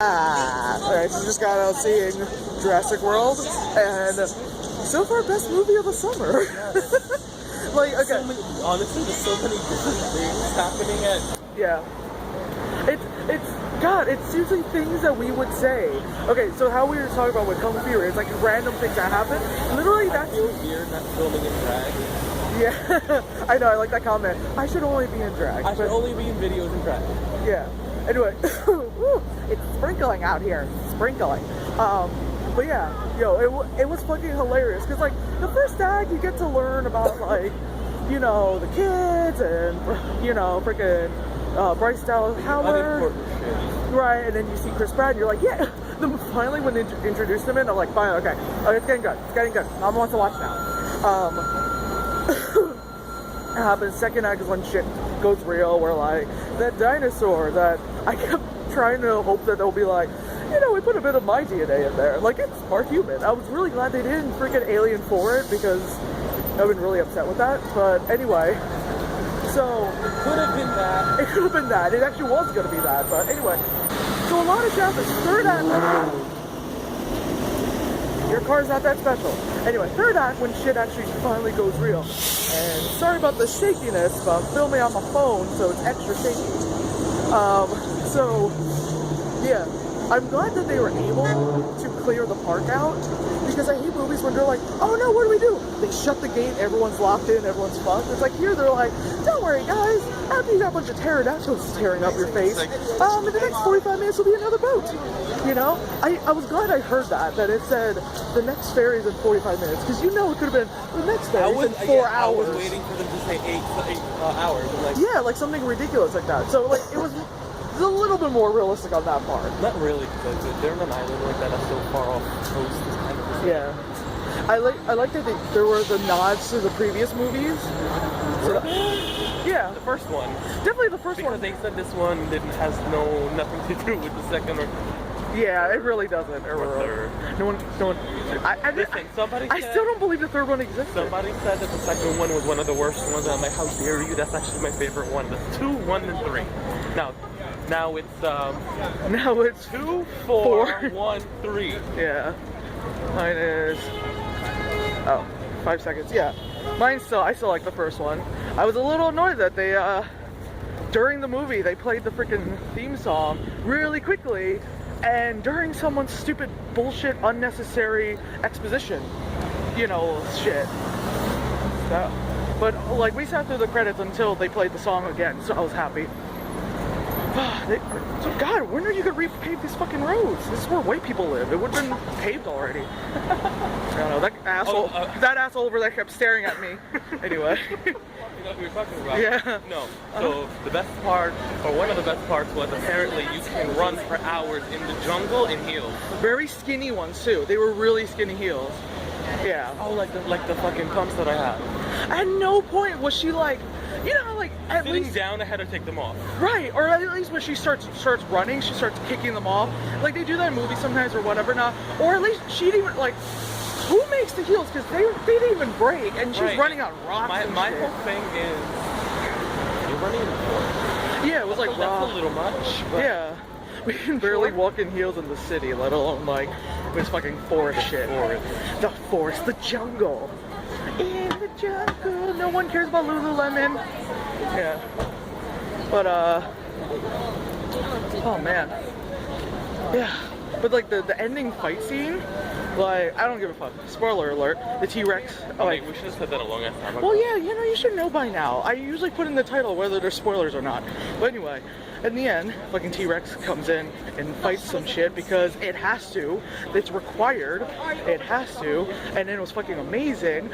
Alright, so just got out seeing Jurassic World, and so far, best movie of the summer. Like, okay. Honestly, there's so many different things happening at... Yeah. It's usually things that we would say. Okay, so how we were talking about with Kung Fury, it's like random things that happen. Literally, that's... I feel weird not filming in drag. Yeah, I know, I like that comment. I should only be in drag. I should only be in videos in drag. Yeah. Anyway, it's sprinkling out here. Sprinkling. But yeah, it was fucking hilarious. Because, like, the first act, you get to learn about, like, you know, the kids and, you know, freaking Bryce Dallas Howard. Right, and then you see Chris Pratt and you're like, yeah. Then finally, when they introduced him in, I'm like, fine, okay. Oh, it's getting good. It's getting good. I want to watch now. It happens. Second act is when shit goes real, where, like, that dinosaur that I kept trying to hope that they'll be like, you know, we put a bit of my DNA in there. Like, it's part human. I was really glad they didn't freaking Alien for it, because I've been really upset with that. But anyway, so... It could have been that. It could have been that. It actually was going to be that. But anyway, so a lot of shit happens. Third act... Your car's not that special. Anyway, third act, when shit actually finally goes real. And sorry about the shakiness, but I'm filming on my phone, so it's extra shaky. So, yeah. I'm glad that they were able to clear the park out, because I hate movies when they're like, oh no, what do we do? They shut the gate, everyone's locked in, everyone's fucked. It's like here they're like, don't worry guys, after you got a bunch of pterodactyls tearing up your face, in the next 45 minutes will be another boat. You know? I was glad I heard that it said the next ferry is in 45 minutes, because you know it could have been the next ferry is in 4 hours. I was waiting for them to say 8 hours. Like, yeah, like something ridiculous like that. So like it was a little bit more realistic on that part. Not really, because they're on an island like that that's so far off the coast. It's kind of yeah. I like that there were the nods to the previous movies. So, yeah. The first one. Definitely the first one. Because they said this one has nothing to do with the second or... Yeah, it really doesn't. Or third. No one. Listen, somebody said, I still don't believe the third one existed. Somebody said that the second one was one of the worst ones, and I'm like, how dare you? That's actually my favorite one. The 2, 1, and 3. Now it's 2, 4, 1, 3. Yeah. Mine is 5 seconds. Yeah. I still like the first one. I was a little annoyed that they during the movie they played the freaking theme song really quickly, and during someone's stupid bullshit unnecessary exposition. You know, shit. So, but like we sat through the credits until they played the song again, so I was happy. God, when are you gonna repave these fucking roads? This is where white people live. It would have been paved already. I don't know, that asshole, that asshole over there kept staring at me. Anyway. You know what you're talking about? Yeah. No. So the best part, or one of the best parts, was apparently you can run for hours in the jungle in heels. Very skinny ones too. They were really skinny heels. Yeah. Oh, like the fucking pumps that I have. At no point was she like, you know, like at sitting least down, I had to take them off. Right, or at least when she starts running, she starts kicking them off. Like they do that in movies sometimes or whatever. Now, or at least she didn't even like. Who makes the heels? Because they didn't even break, and she's running on rocks. My whole thing is you're running in the forest. Yeah, it was like that's a little much. But yeah, we can barely walk in heels in the city, let alone like this fucking forest shit. The forest, the jungle. In the jungle, no one cares about Lululemon. Yeah, but oh man, yeah. But like the ending fight scene, like I don't give a fuck. Spoiler alert: the T-Rex. Oh, we should have said that a long ass time ago. Well, yeah, you know, you should know by now. I usually put in the title whether there's spoilers or not. But anyway, in the end, fucking T-Rex comes in and fights some shit because it has to. It's required. It has to. And then it was fucking amazing.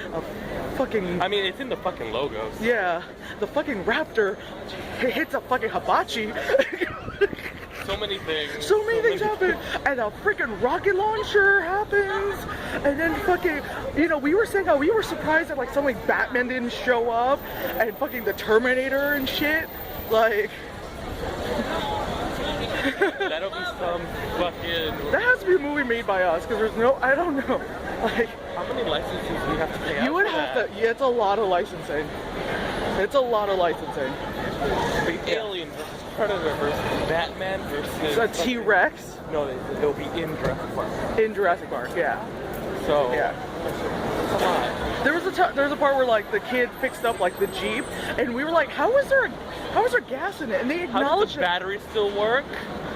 I mean, it's in the fucking logos. Yeah, the fucking raptor hits a fucking hibachi. So many things. So many things happen. And a freaking rocket launcher happens. And then fucking, you know, we were saying how we were surprised that like something like Batman didn't show up. And fucking the Terminator and shit. Like... That'll be some fucking... That has to be a movie made by us, because there's no... I don't know. Like... How many licenses do we have to pay out? You would have to... Yeah, it's a lot of licensing. It's a lot of licensing. The Alien versus Predator versus Batman versus a T-Rex No, it'll be in Jurassic Park. in Jurassic Park. Yeah. So Yeah. come on. There was a part where like the kid fixed up like the Jeep, and we were like, how is there gas in it? And they How acknowledged does the battery still work?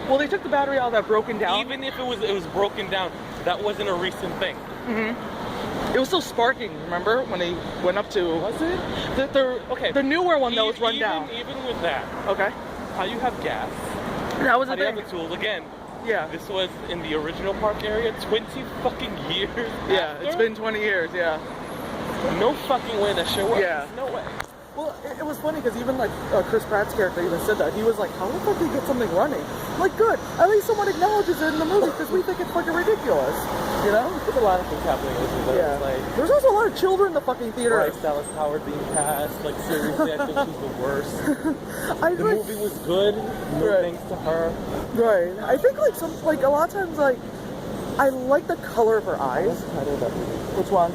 Well, they took the battery out of that broken down. Even if it was broken down, that wasn't a recent thing. It was still sparking. Remember when they went up to? Was it? The newer one that was run down. Even with that, Okay. how you have gas? That was How the do you thing. have the tools again? Yeah. This was in the original park area 20 fucking years. Yeah. after? It's been 20 years. Yeah. No fucking way that shit works. Yeah. No way. Well, it was funny because even like Chris Pratt's character even said that. He was like, how the fuck do you get something running? I'm like, good. At least someone acknowledges it in the movie because we think it's fucking ridiculous. You know? There's a lot of things happening. Yeah. Like There's also a lot of children in the fucking theater. Bryce Dallas Howard being cast. Like seriously, I think she's the worst. The like, movie was good. No Right. thanks to her. Right. I think like a lot of times like I like the color of her eyes. Which one?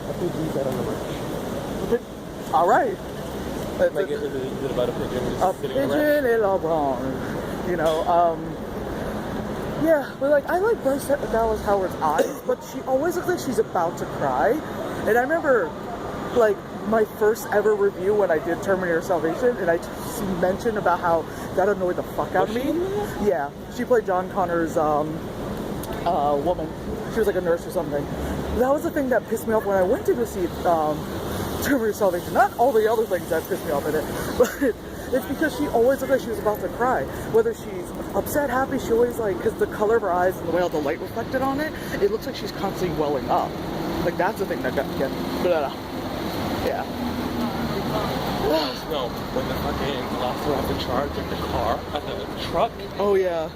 All right. Like, is it about a pigeon? A pigeon in a barn. You know, yeah, but like I like Bryce Dallas Howard's eyes, but she always looks like she's about to cry. And I remember like my first ever review when I did Terminator Salvation, and I mentioned about how that annoyed the fuck out of me. Yeah, she played John Connor's woman. She was like a nurse or something. That was the thing that pissed me off when I went to go see Terminator Salvation. Not all the other things that pissed me off in it, but it's because she always looked like she was about to cry. Whether she's upset, happy, she always like, because the color of her eyes and the way all the light reflected on it, it looks like she's constantly welling up. Like that's the thing that got me. Yeah. No, when the fucking Velociraptor charged in the car, at the truck, Oh yeah.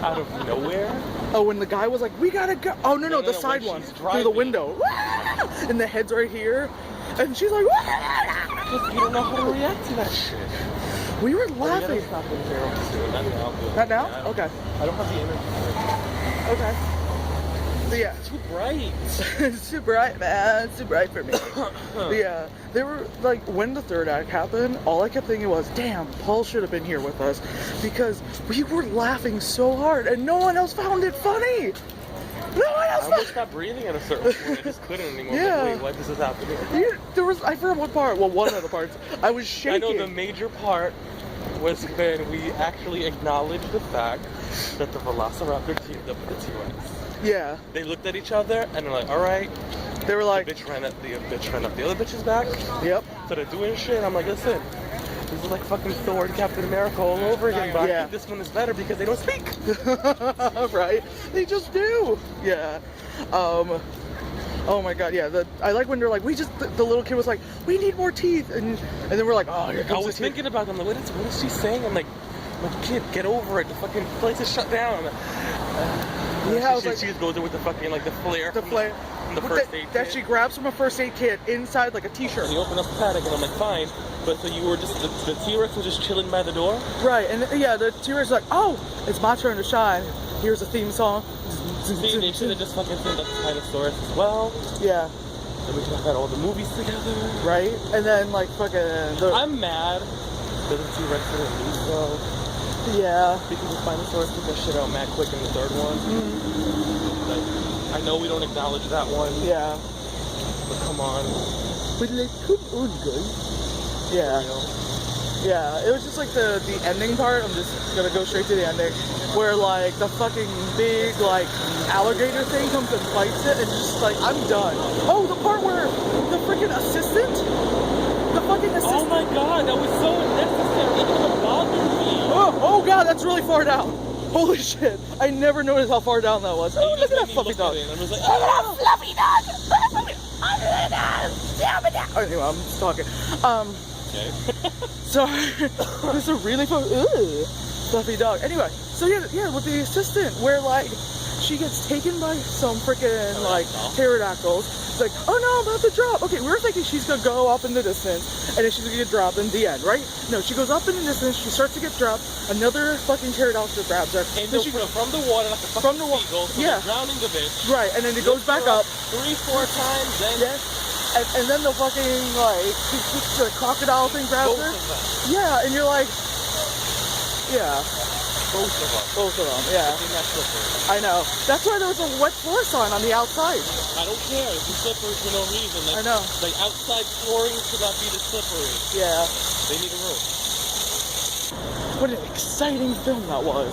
out of nowhere. Oh, when the guy was like, we gotta go. Oh no, the side when one she's through the driving. window, and the head's right here, and she's like, Because you don't know how to react to that shit. we were We laughing. gotta stop in here soon. Not now. Not now? Yeah, Okay. I don't have the energy. Okay. So yeah. It's too bright. It's too bright, man. It's too bright for me. But yeah, they were like, when the third act happened, all I kept thinking was, damn, Paul should have been here with us, because we were laughing so hard and no one else found it funny. No one else I found almost stopped breathing at a certain point. I just couldn't anymore. Yeah. Like, wait, what? This is happening. There was, I forgot what part. Well, one of the parts. I was I shaking. know the major part was when we actually acknowledged the fact that the Velociraptor teamed up with the T-Rex. Yeah. They looked at each other and they're like, all right. They were like, The bitch ran up the other bitch's back. yep. So they're doing shit. I'm like, listen, this is like fucking Thor and Captain America all over again. But I Yeah. think this one is better because they don't speak. Right? They just do. Yeah. Oh my god, yeah. I like when they're like, the little kid was like, we need more teeth, and then we're like, oh, here I comes was the teeth. thinking about them. Like, what is she saying? I'm like, kid, get over it. The fucking place is shut down. Yeah, I was like, She just goes in with the fucking like the flare. the flare. From the With first aid that kit. she grabs from a first aid kit inside like a t-shirt. He opened up the paddock and I'm like, fine. But so you were just the T-Rex was just chilling by the door. Right, and yeah, the T-Rex is like, oh, it's my turn to shine. Here's a theme song. See, they should have just fucking filmed up the Spinosaurus as well. Yeah, Then we could have had all the movies together. right? And then like fucking I'm mad that the T-Rex didn't lose though. yeah. Because the Spinosaurus took that shit out mad quick in the third one. Like, I know we don't acknowledge that one. Yeah. But come on. But like, oh, good. Yeah. You know? Yeah, it was just like the ending part. I'm just gonna go straight to the ending, where like the fucking big like alligator thing comes and fights it, and just like I'm done. Oh, the part where the freaking assistant, Oh my god, that was so unnecessary. It didn't bother me. Oh god, that's really far down. Holy shit! I never noticed how far down that was. Oh, look at that fluffy dog. I was like, Fluffy dog. Anyway, I'm just talking. okay. Sorry, it's a really fluffy dog. Anyway, so yeah, with the assistant, where like she gets taken by some freaking like pterodactyls. It's like, oh no, I'm about to drop. Okay, we were thinking she's gonna go up in the distance, and then she's gonna get dropped in the end, right? No, she goes up in the distance. She starts to get dropped. Another fucking pterodactyl grabs her. And Then she she from the water, like the From fucking the wa- seagull, so yeah. they're drowning the bitch. right, and then it goes back up. 3-4 times, then Yeah. And then the fucking like the crocodile thing grabs both her. of them. Yeah, and you're like, Yeah. Both of them. Both of them, yeah. They're not slippers. I know. That's why there was a wet floor sign on the outside. I don't care. It's the slippers for no reason. Like, I know. Like outside flooring should not be this slippery. Yeah. They need a room. What an exciting film that was.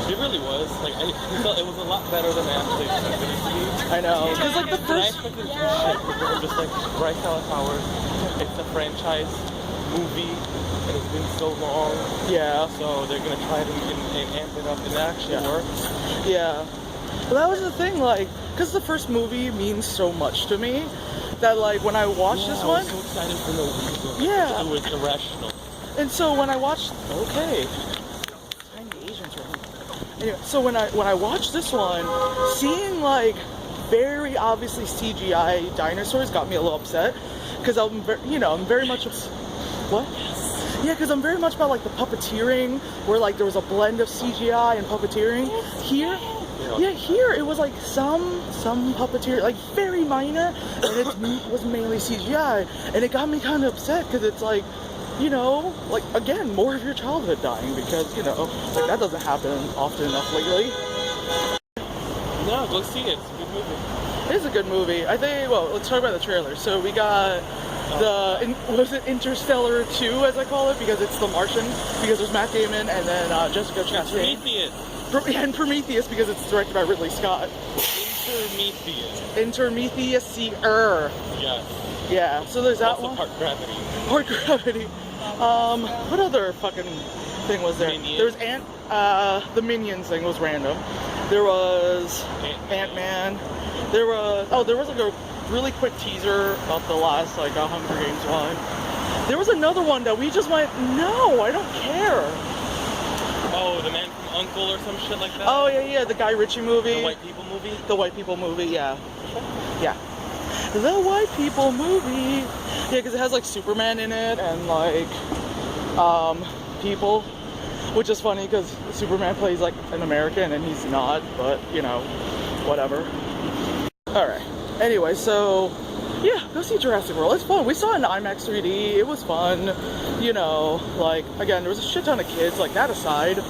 It really was. Like I felt it was a lot better than I actually expected it to be. I know. Because like the I first. expected some shit because I'm just like Bryce Dallas Howard. It's a franchise movie and it's been so long. Yeah. So they're gonna try to amp it up and it actually works. Yeah. Well, that was the thing, like, because the first movie means so much to me that, like, when I watched this one. I was so excited for no reason. Yeah. It was irrational. And so when I watched. Okay. Tiny Asians right here. Anyway, so when I watched this one, seeing, like, very obviously CGI dinosaurs got me a little upset. Because I'm very much. What? Yeah, because I'm very much about like the puppeteering, where like there was a blend of CGI and puppeteering. Here, here it was like some puppeteering, like very minor, and it was mainly CGI, and it got me kind of upset because it's like, like again, more of your childhood dying because like that doesn't happen often enough lately. No, go see it. It's a good movie. It is a good movie. I think. Well, let's talk about the trailer. So we got. Was it Interstellar 2, as I call it, because it's The Martian, because there's Matt Damon and then Jessica Chastain. Prometheus. And Prometheus, because it's directed by Ridley Scott. Intermetheus-er. Yes. Yeah, so there's that Also one. Part Gravity. Part Gravity. What other fucking thing was there? Minions. There was the Minions thing was random. There was Ant-Man. There was like a really quick teaser about the last like Hunger Games one. There was another one that we just went, no, I don't care. Oh, the Man from Uncle or some shit like that? Oh yeah, the Guy Ritchie movie. The White People movie? The White People movie, yeah. Yeah. The White People movie. Yeah, because it has like Superman in it and like people, which is funny because Superman plays like an American and he's not, but whatever. Alright. Anyway, so yeah, go see Jurassic World. It's fun. We saw it in IMAX 3D. It was fun. Like again, there was a shit ton of kids. Like that aside, it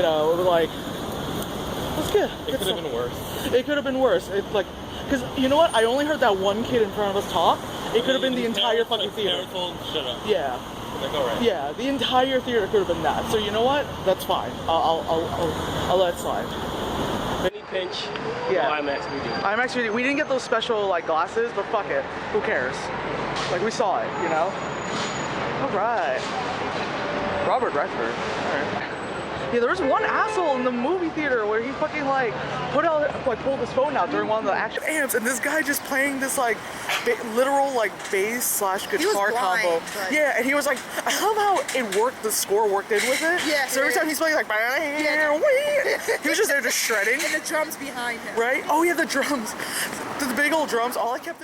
was like it was good. It could have been worse. It could have been worse. It's like, because you know what? I only heard that one kid in front of us talk. It could have been the entire fucking theater. Shut up. Yeah. Like, all right. Yeah, the entire theater could have been that. So you know what? That's fine. I'll let it slide. Penny pinch. Yeah. IMAX 3D. IMAX 3D. We didn't get those special like glasses, but fuck it. Who cares? Like we saw it, All right. Robert Redford. All right. Yeah, there was one asshole in the movie theater where he fucking like pulled his phone out during one of the action amps, and this guy just playing this like literal like bass / guitar combo. Yeah, and he was like, I love how it worked. The score worked in with it. Yeah. So every time he's playing like, he was just there just shredding. And the drums behind him. Right? Oh yeah, the drums, the big old drums. All I kept thinking.